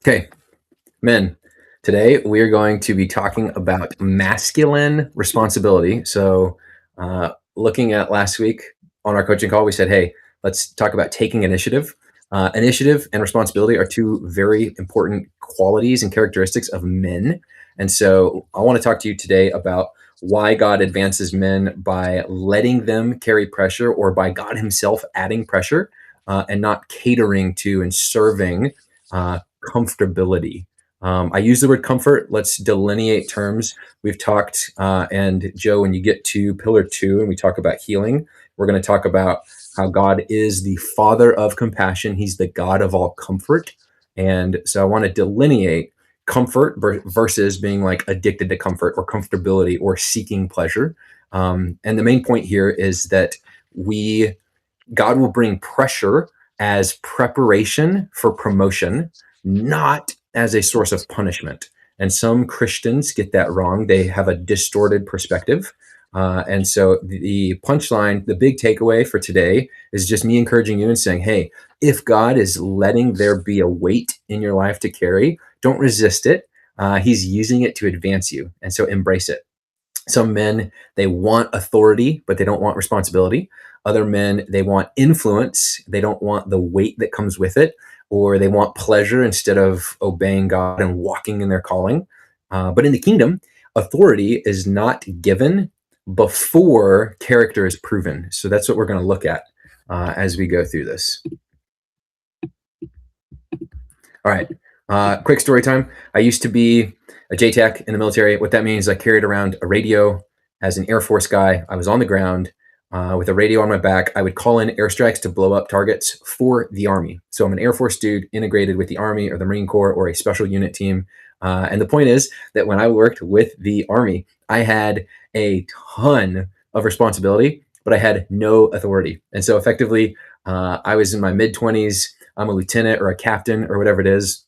Okay, men, today we are going to be talking about masculine responsibility. Looking at last week on our coaching call, we said, hey, let's talk about taking initiative. Initiative and responsibility are two very important qualities and characteristics of men. And so I want to talk to you today about why God advances men by letting them carry pressure or by God Himself adding pressure and not catering to and serving comfortability. I use the word comfort. Let's delineate terms. We've talked, and Joe, when you get to pillar 2 and we talk about healing, we're going to talk about how God is the Father of compassion. He's the God of all comfort. And so I want to delineate comfort versus being like addicted to comfort or comfortability or seeking pleasure. And the main point here is that God will bring pressure as preparation for promotion, not as a source of punishment. And some Christians get that wrong. They have a distorted perspective. And so the punchline, the big takeaway for today is just me encouraging you and saying, hey, if God is letting there be a weight in your life to carry, don't resist it. He's using it to advance you. And so embrace it. Some men, they want authority, but they don't want responsibility. Other men, they want influence. They don't want the weight that comes with it, or they want pleasure instead of obeying God and walking in their calling. But in the kingdom, authority is not given before character is proven. So that's what we're going to look at as we go through this. All right. Quick story time. I used to be a JTAC in the military. What that means, I carried around a radio as an Air Force guy. I was on the ground with a radio on my back. I would call in airstrikes to blow up targets for the Army. So I'm an Air Force dude integrated with the Army or the Marine Corps or a special unit team. And the point is that when I worked with the Army, I had a ton of responsibility, but I had no authority. And so effectively, I was in my mid-20s. I'm a lieutenant or a captain or whatever it is.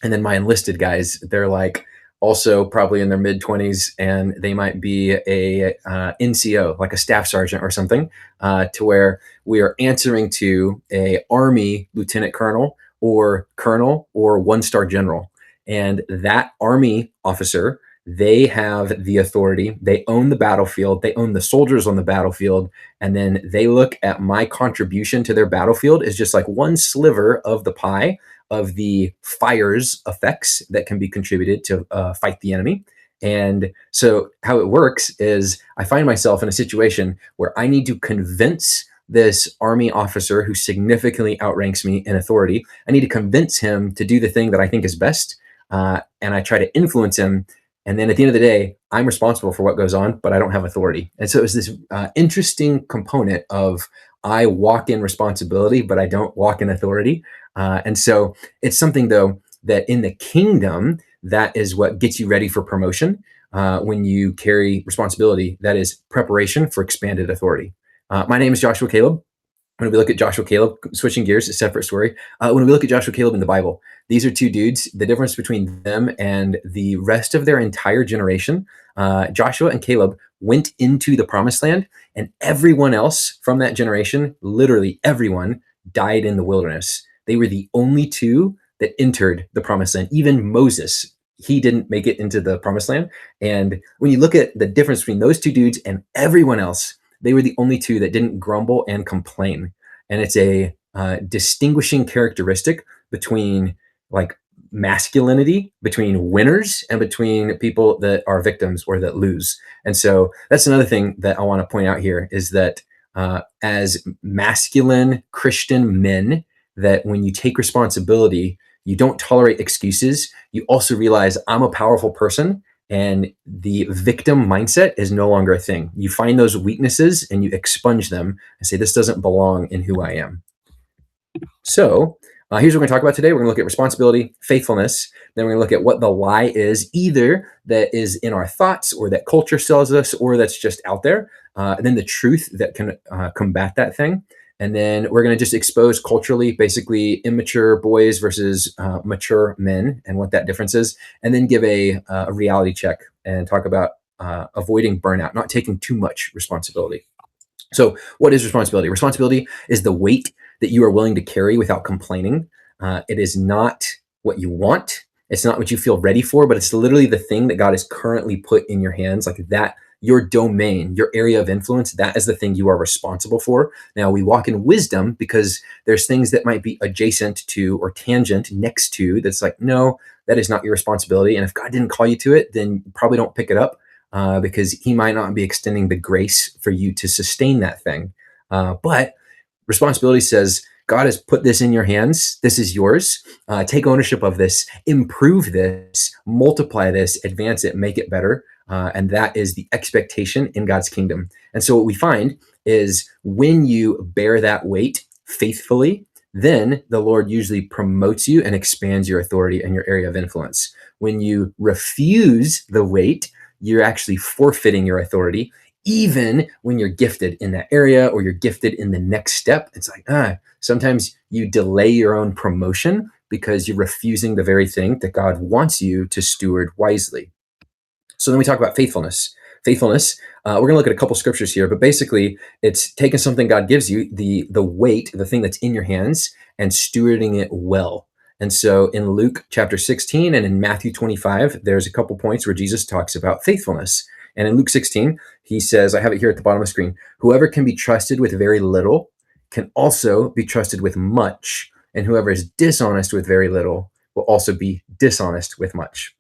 And then my enlisted guys, they're like also probably in their mid-20s, and they might be a NCO, like a staff sergeant or something, to where we are answering to a Army lieutenant colonel or one-star general. And that Army officer, they have the authority. They own the battlefield. They own the soldiers on the battlefield. And then they look at my contribution to their battlefield as just like one sliver of the pie of the fire's effects that can be contributed to fight the enemy. And so how it works is I find myself in a situation where I need to convince this Army officer who significantly outranks me in authority. I need to convince him to do the thing that I think is best. And I try to influence him. And then at the end of the day, I'm responsible for what goes on, but I don't have authority. And so it's this interesting component of I walk in responsibility, but I don't walk in authority. And so it's something, though, that in the kingdom, that is what gets you ready for promotion. When you carry responsibility, that is preparation for expanded authority. My name is Joshua Caleb. When we look at Joshua Caleb, switching gears, a separate story. When we look at Joshua Caleb in the Bible, these are two dudes. The difference between them and the rest of their entire generation, Joshua and Caleb went into the promised land, and everyone else from that generation, literally everyone, died in the wilderness. They were the only two that entered the promised land. Even Moses, he didn't make it into the promised land. And when you look at the difference between those two dudes and everyone else, they were the only two that didn't grumble and complain. And it's a distinguishing characteristic between like masculinity, between winners and between people that are victims or that lose. And so that's another thing that I want to point out here is that as masculine Christian men, that when you take responsibility, you don't tolerate excuses. You also realize I'm a powerful person, and the victim mindset is no longer a thing. You find those weaknesses and you expunge them and say, this doesn't belong in who I am. So here's what we're going to talk about today. We're going to look at responsibility, faithfulness. Then we're going to look at what the lie is, either that is in our thoughts or that culture sells us or that's just out there. And then the truth that can combat that thing. And then we're going to just expose culturally, basically immature boys versus mature men and what that difference is. And then give a reality check and talk about avoiding burnout, not taking too much responsibility. So what is responsibility? Responsibility is the weight that you are willing to carry without complaining. It is not what you want. It's not what you feel ready for, but it's literally the thing that God has currently put in your hands, like that, your domain, your area of influence, that is the thing you are responsible for. Now, we walk in wisdom because there's things that might be adjacent to or tangent next to that's like, no, that is not your responsibility. And if God didn't call you to it, then probably don't pick it up because he might not be extending the grace for you to sustain that thing. But responsibility says, God has put this in your hands. This is yours. Take ownership of this, improve this, multiply this, advance it, make it better. And that is the expectation in God's kingdom. And so what we find is when you bear that weight faithfully, then the Lord usually promotes you and expands your authority and your area of influence. When you refuse the weight, you're actually forfeiting your authority. Even when you're gifted in that area or you're gifted in the next step, it's like, sometimes you delay your own promotion because you're refusing the very thing that God wants you to steward wisely. So then we talk about faithfulness. Faithfulness, we're going to look at a couple scriptures here, but basically it's taking something God gives you, the weight, the thing that's in your hands, and stewarding it well. And so in Luke chapter 16 and in Matthew 25, there's a couple points where Jesus talks about faithfulness. And in Luke 16, he says, I have it here at the bottom of the screen, whoever can be trusted with very little can also be trusted with much. And whoever is dishonest with very little will also be dishonest with much.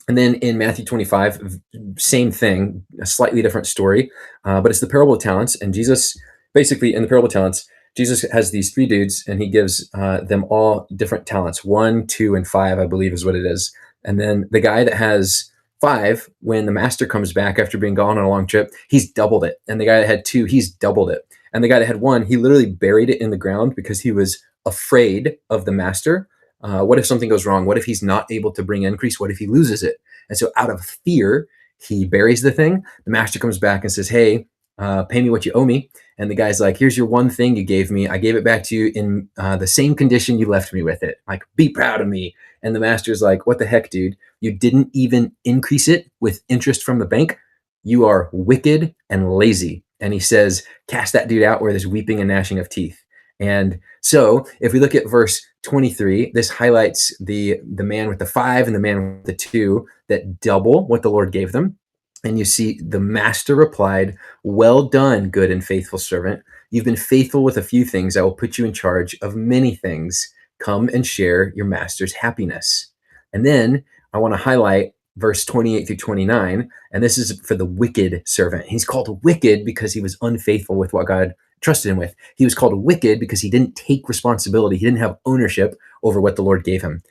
And then in Matthew 25, same thing, a slightly different story, but it's the parable of talents. And Jesus, basically in the parable of talents, Jesus has these three dudes and he gives them all different talents, 1, 2, and 5, I believe is what it is. And then the guy that has 5, when the master comes back after being gone on a long trip, he's doubled it. And the guy that had 2, he's doubled it. And the guy that had 1, he literally buried it in the ground because he was afraid of the master. What if something goes wrong? What if he's not able to bring increase? What if he loses it? And so out of fear, he buries the thing. The master comes back and says, hey, pay me what you owe me. And the guy's like, here's your one thing you gave me. I gave it back to you in the same condition you left me with it. Like, be proud of me. And the master's like, what the heck, dude? You didn't even increase it with interest from the bank. You are wicked and lazy. And he says, cast that dude out where there's weeping and gnashing of teeth. And so if we look at verse 23, this highlights the man with the 5 and the man with the 2 that double what the Lord gave them. And you see the master replied, well done, good and faithful servant. You've been faithful with a few things. I will put you in charge of many things. Come and share your master's happiness. And then I want to highlight verse 28 through 29. And this is for the wicked servant. He's called wicked because he was unfaithful with what God trusted him with. He was called wicked because he didn't take responsibility. He didn't have ownership over what the Lord gave him.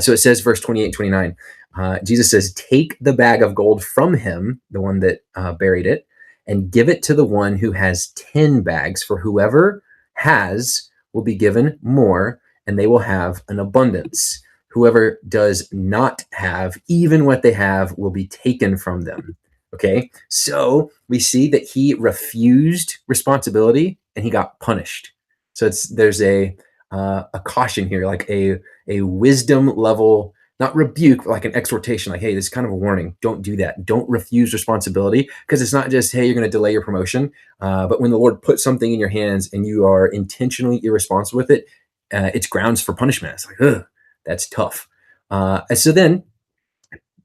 So it says, verse 28 and 29, Jesus says, take the bag of gold from him, the one that buried it, and give it to the one who has 10 bags. For whoever has will be given more, and they will have an abundance. Whoever does not have, even what they have will be taken from them. Okay, so we see that he refused responsibility and he got punished. So there's a caution here, like a wisdom level, not rebuke, but like an exhortation, like, hey, this is kind of a warning. Don't do that. Don't refuse responsibility, because it's not just, hey, you're going to delay your promotion. But when the Lord puts something in your hands and you are intentionally irresponsible with it, it's grounds for punishment. It's like, ugh, that's tough. And so then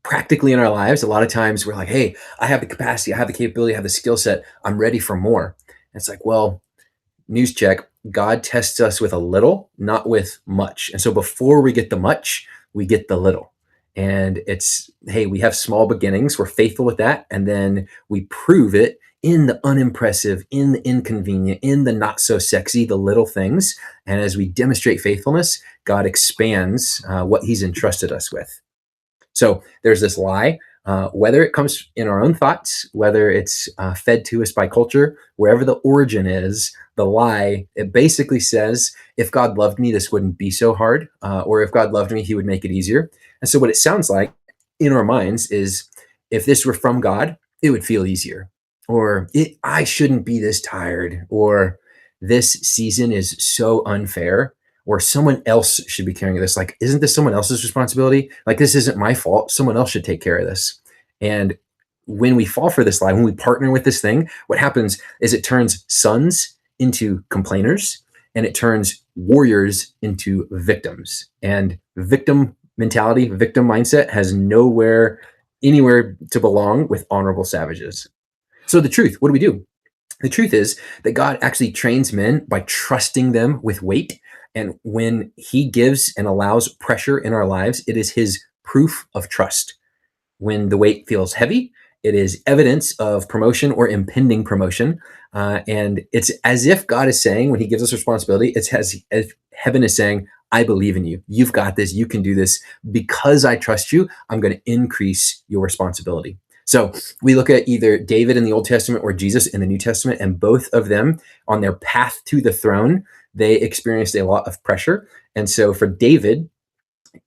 practically in our lives, a lot of times we're like, hey, I have the capacity, I have the capability, I have the skill set, I'm ready for more. And it's like, well, news check, God tests us with a little, not with much. And so before we get the much, we get the little. And it's, hey, we have small beginnings, we're faithful with that, and then we prove it in the unimpressive, in the inconvenient, in the not so sexy, the little things. And as we demonstrate faithfulness, God expands what he's entrusted us with. So there's this lie, whether it comes in our own thoughts, whether it's fed to us by culture, wherever the origin is, the lie, it basically says, if God loved me, this wouldn't be so hard, or if God loved me, he would make it easier. And so what it sounds like in our minds is, if this were from God, it would feel easier, or I shouldn't be this tired, or this season is so unfair, or someone else should be carrying this. Like, isn't this someone else's responsibility? Like, this isn't my fault. Someone else should take care of this. And when we fall for this lie, when we partner with this thing, what happens is it turns sons into complainers, and it turns warriors into victims. And victim mentality, victim mindset, has anywhere to belong with honorable savages. So the truth, what do we do? The truth is that God actually trains men by trusting them with weight. And when he gives and allows pressure in our lives, it is his proof of trust. When the weight feels heavy, it is evidence of promotion or impending promotion. And it's as if God is saying, when he gives us responsibility, it's as if heaven is saying, I believe in you. You've got this. You can do this. Because I trust you, I'm going to increase your responsibility. So we look at either David in the Old Testament or Jesus in the New Testament, and both of them on their path to the throne, they experienced a lot of pressure. And so for David,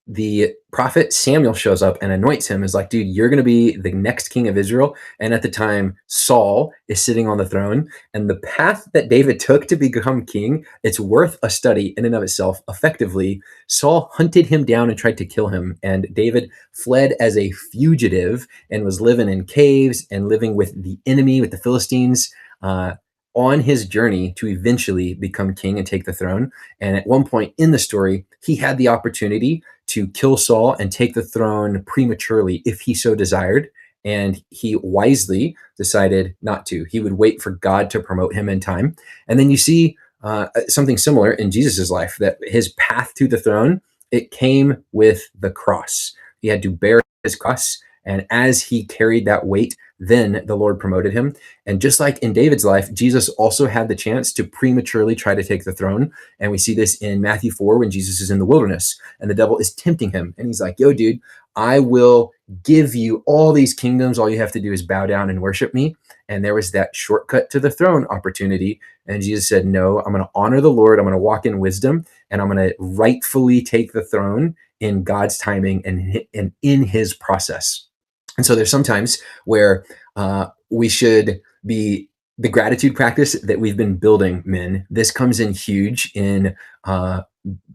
the prophet Samuel shows up and anoints him, is like, dude, you're going to be the next king of Israel. And at the time, Saul is sitting on the throne. And the path that David took to become king, it's worth a study in and of itself. Effectively, Saul hunted him down and tried to kill him. And David fled as a fugitive and was living in caves and living with the enemy, with the Philistines. On his journey to eventually become king and take the throne. And at one point in the story, he had the opportunity to kill Saul and take the throne prematurely if he so desired. And he wisely decided not to. He would wait for God to promote him in time. And then you see something similar in Jesus's life, that his path to the throne, it came with the cross. He had to bear his cross. And as he carried that weight, then the Lord promoted him. And just like in David's life, Jesus also had the chance to prematurely try to take the throne. And we see this in Matthew 4 when Jesus is in the wilderness and the devil is tempting him. And he's like, yo, dude, I will give you all these kingdoms. All you have to do is bow down and worship me. And there was that shortcut to the throne opportunity. And Jesus said, no, I'm going to honor the Lord. I'm going to walk in wisdom, and I'm going to rightfully take the throne in God's timing and in his process. And so there's sometimes where we should be the gratitude practice that we've been building, men. This comes in huge in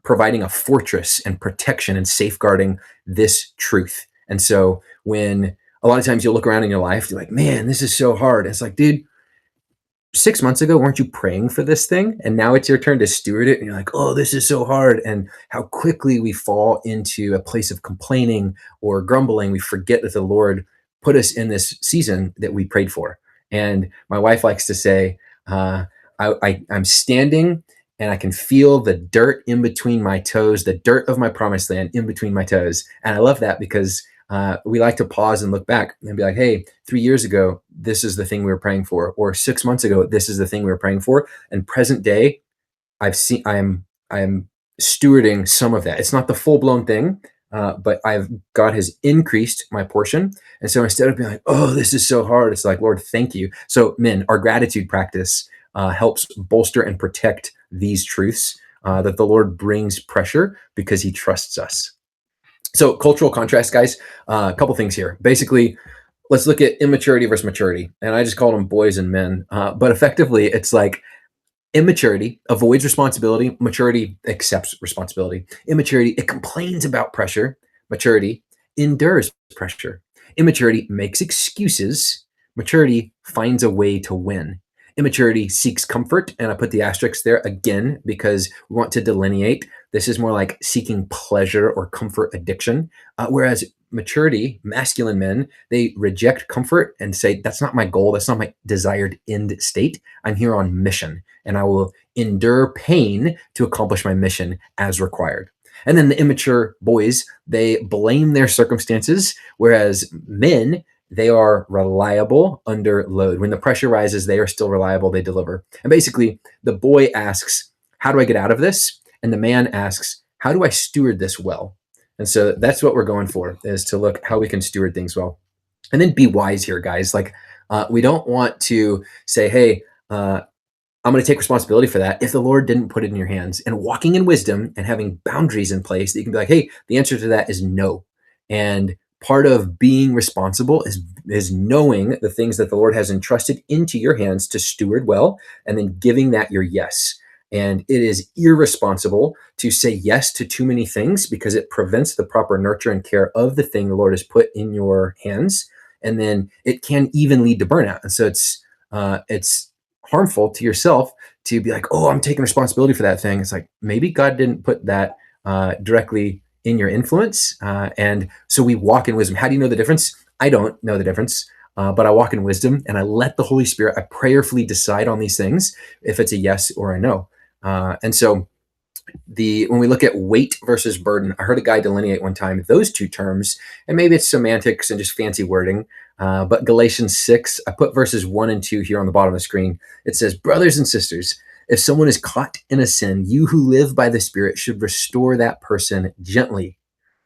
providing a fortress and protection and safeguarding this truth. And so when a lot of times you'll look around in your life, you're like, man, this is so hard. And it's like, dude, 6 months ago, weren't you praying for this thing? And now it's your turn to steward it. And you're like, oh, this is so hard. And how quickly we fall into a place of complaining or grumbling. We forget that the Lord put us in this season that we prayed for. And my wife likes to say, I'm standing and I can feel the dirt in between my toes, the dirt of my promised land in between my toes. And I love that because we like to pause and look back and be like, hey, 3 years ago, this is the thing we were praying for, or 6 months ago, this is the thing we were praying for. And present day, I am stewarding some of that. It's not the full blown thing, but God has increased my portion. And so instead of being like, oh, this is so hard, it's like, Lord, thank you. So men, our gratitude practice helps bolster and protect these truths, that the Lord brings pressure because he trusts us. So cultural contrast, guys, a couple things here. Basically, let's look at immaturity versus maturity. And I just called them boys and men. But effectively, it's like immaturity avoids responsibility. Maturity accepts responsibility. Immaturity, it complains about pressure. Maturity endures pressure. Immaturity makes excuses. Maturity finds a way to win. Immaturity seeks comfort, and I put the asterisk there again because we want to delineate. This is more like seeking pleasure or comfort addiction, whereas maturity, masculine men, they reject comfort and say, that's not my goal. That's not my desired end state. I'm here on mission, and I will endure pain to accomplish my mission as required. And then the immature boys, they blame their circumstances, whereas men, they are reliable under load. When the pressure rises, they are still reliable. They deliver. And basically, the boy asks, how do I get out of this? And the man asks, how do I steward this well? And so that's what we're going for, is to look how we can steward things well. And then be wise here, guys. Like, we don't want to say, hey, I'm going to take responsibility for that if the Lord didn't put it in your hands. And walking in wisdom and having boundaries in place that you can be like, hey, the answer to that is no. And part of being responsible is knowing the things that the Lord has entrusted into your hands to steward well, and then giving that your yes. And it is irresponsible to say yes to too many things because it prevents the proper nurture and care of the thing the Lord has put in your hands. And then it can even lead to burnout. And so it's harmful to yourself to be like, oh, I'm taking responsibility for that thing. It's like, maybe God didn't put that directly in your influence. And so we walk in wisdom. How do you know the difference? I don't know the difference, but I walk in wisdom and I let the Holy Spirit, I prayerfully decide on these things if it's a yes or a no. And so when we look at weight versus burden, I heard a guy delineate one time those two terms, and maybe it's semantics and just fancy wording. But Galatians 6, I put verses 1 and 2 here on the bottom of the screen. It says, brothers and sisters, if someone is caught in a sin, you who live by the Spirit should restore that person gently.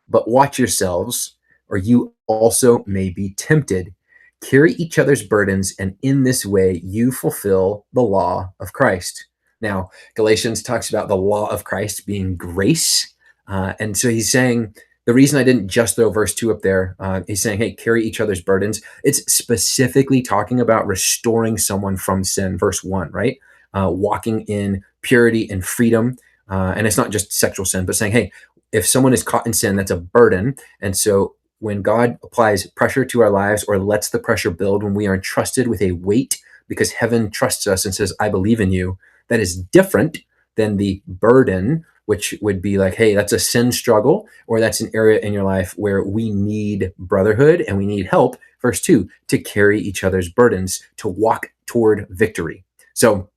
But watch yourselves, or you also may be tempted. Carry each other's burdens, and in this way you fulfill the law of Christ. Now, Galatians talks about the law of Christ being grace. And so he's saying, the reason I didn't just throw verse 2 up there, he's saying, hey, carry each other's burdens. It's specifically talking about restoring someone from sin, verse 1, right? Walking in purity and freedom. And it's not just sexual sin, but saying, hey, if someone is caught in sin, that's a burden. And so when God applies pressure to our lives or lets the pressure build, when we are entrusted with a weight because heaven trusts us and says, I believe in you, that is different than the burden, which would be like, hey, that's a sin struggle, or that's an area in your life where we need brotherhood and we need help. Verse 2, to carry each other's burdens, to walk toward victory. So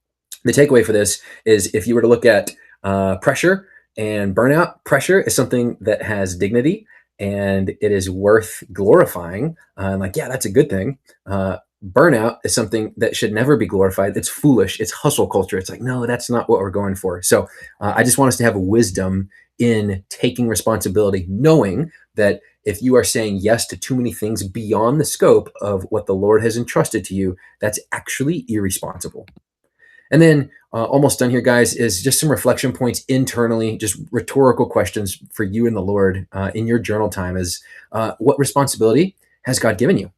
the takeaway for this is, if you were to look at pressure and burnout, pressure is something that has dignity and it is worth glorifying. Like, yeah, that's a good thing. Burnout is something that should never be glorified. It's foolish. It's hustle culture. It's like, no, that's not what we're going for. So I just want us to have wisdom in taking responsibility, knowing that if you are saying yes to too many things beyond the scope of what the Lord has entrusted to you, that's actually irresponsible. And then almost done here, guys, is just some reflection points internally, just rhetorical questions for you and the Lord in your journal time is, what responsibility has God given you?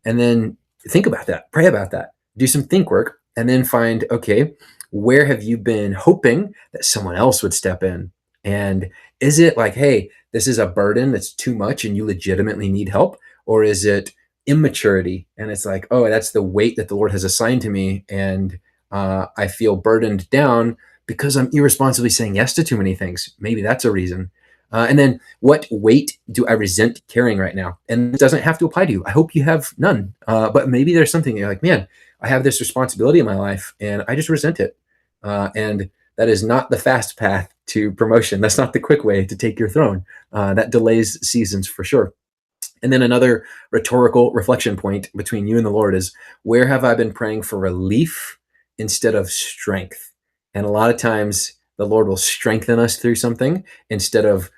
And then think about that, pray about that, do some think work, and then find, okay, where have you been hoping that someone else would step in? And is it like, hey, this is a burden that's too much and you legitimately need help? Or is it immaturity? And it's like, oh, that's the weight that the Lord has assigned to me. And I feel burdened down because I'm irresponsibly saying yes to too many things. Maybe that's a reason. And then what weight do I resent carrying right now? And it doesn't have to apply to you. I hope you have none. But maybe there's something you're like, man, I have this responsibility in my life and I just resent it. And that is not the fast path to promotion. That's not the quick way to take your throne. That delays seasons for sure. And then another rhetorical reflection point between you and the Lord is, where have I been praying for relief instead of strength? And a lot of times the Lord will strengthen us through something instead of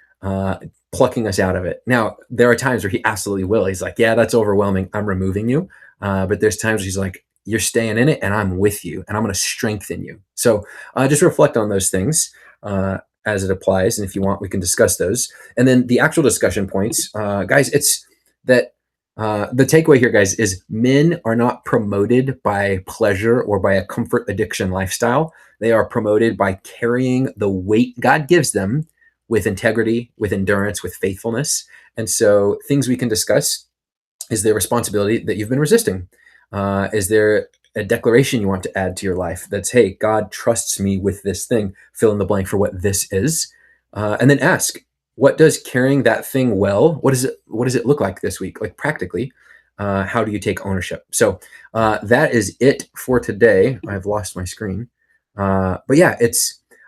plucking us out of it. Now, there are times where he absolutely will. He's like, yeah, that's overwhelming. I'm removing you. But there's times where he's like, you're staying in it and I'm with you and I'm going to strengthen you. So just reflect on those things as it applies. And if you want, we can discuss those. And then the actual discussion points, guys, it's that the takeaway here, guys, is men are not promoted by pleasure or by a comfort addiction lifestyle. They are promoted by carrying the weight God gives them with integrity, with endurance, with faithfulness. And so things we can discuss is the responsibility that you've been resisting. Is there a declaration you want to add to your life that's, hey, God trusts me with this thing, fill in the blank for what this is. And then ask, what does carrying that thing well, what does it look like this week? Like practically, how do you take ownership? So that is it for today. I've lost my screen. But yeah,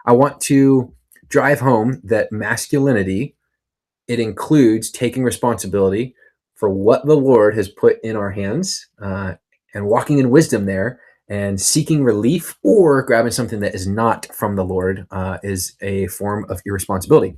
I want to drive home that masculinity, it includes taking responsibility for what the Lord has put in our hands and walking in wisdom there, and seeking relief or grabbing something that is not from the Lord is a form of irresponsibility.